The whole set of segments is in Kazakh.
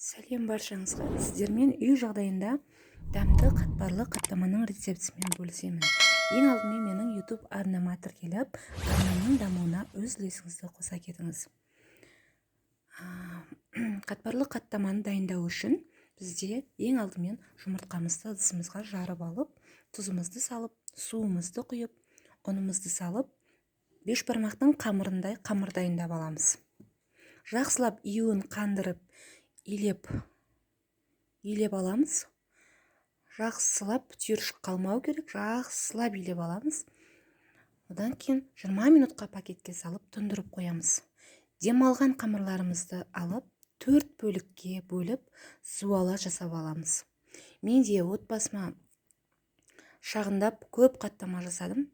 Сәлем баршаңызға. Сіздермен үй жағдайында дәмді қатпарлы қаттаманың рецептісімен бөлісемін. Ең алдымен менің YouTube арнама тіркеліп, арнамның дамуына өз үлесіңізді қоса кетіңіз. Қатпарлы қаттаманы дайындау үшін бізде ең алдымен жұмыртқамызды ыдысымызға жарып алып, тұзымызды салып, суымызды құйып, ұнымызды салып, бешбармақтың қамырындай қамыр дайындап аламыз. Жақсылап июін қандырып, илеп аламыз. Жақсылап түйіршік қалмау керек, жақсылап илеп аламыз. Одан кейін 20 минутқа пакетке салып тұндырып қоямыз. Демалған қамырларымызды алып, 4 бөлікке бөліп, зуала жасап аламыз. Мен де отбасыма шағындап көп қаттама жасадым.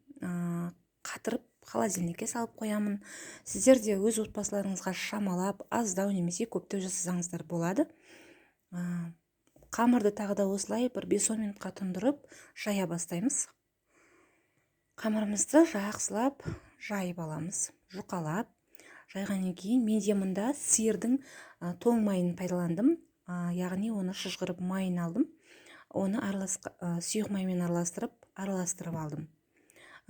Қатырып холодильникке салып қоямын. Сіздер де өз отбасыларыңызға шамалап, аздау немесе көптеу жасасаңыздар болады. Қамырды тағы да осылай бір 5-10 минутқа тұндырып, жая бастаймыз. Қамырымызды жақсылап жайып аламыз, жұқалап. Жайғаннан кейін мен де мұнда сиырдың тоң майын пайдаландым. Яғни оны шыжғырып майын алдым. Оны сұйық маймен араластырып алдым.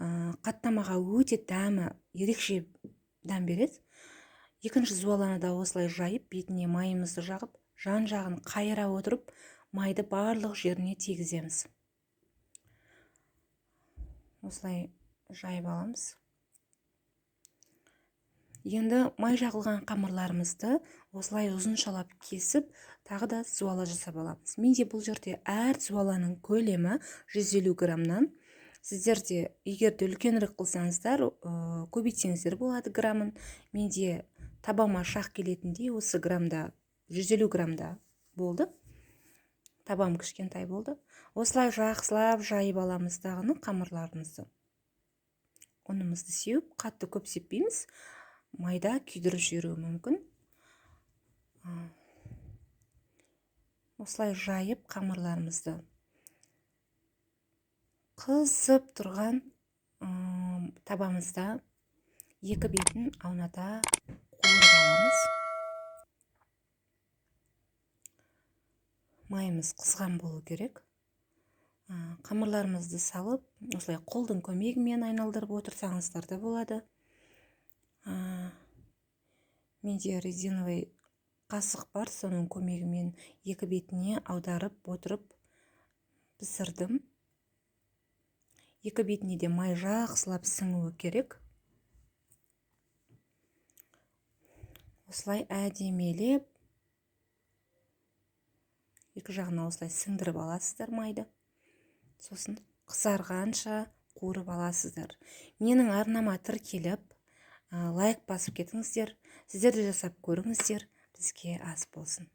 Қаттамаға өте дәмі ерекше дәм береді. Екінші зуаланы да осылай жайып, бетіне майымызды жағып, жан-жағын қайыра отырып, майды барлық жеріне тигіземіз. Осылай жайып аламыз. Енді май жағылған қамырларымызды осылай ұзыншалап кесіп, тағы да зуала жасап аламыз. Менде бұл жерде әр зуаланың көлемі 150 граммнан. Сіздерде егерде үлкенірек қылсаңыздар, көбейтсеңіздер болады граммын. Менде табама шақ келетіндей осы граммда 150 граммда болды. Табам кішкентай болды. Осылай жақсылап жайып аламыз дағыны қамырларымызды. Ұнымызды сеуіп, қатты көп сеппейміз. Майда күйдіріп жіберуі мүмкін. Осылай жайып қамырларымызды қызып тұрған табамызда екі бетін ауната қуырып аламыз. Майымыз қызған болу керек. Қамырларымызды салып, осылай қолдың көмегімен айналдырып отырсаңыздар да болады. Менде резиновый қасық бар, соның көмегімен екі бетіне аударып отырып пісірдім. Екі бетіне де май жақсылап сіңуі керек. Осылай әдемелеп, екі жағына осылай сіңдіріп аласыздар майды. Сосын қызарғанша қуырып аласыздар. Менің арнама тіркеліп, лайк басып кетіңіздер. Сіздер де жасап көріңіздер. Бізге ас болсын.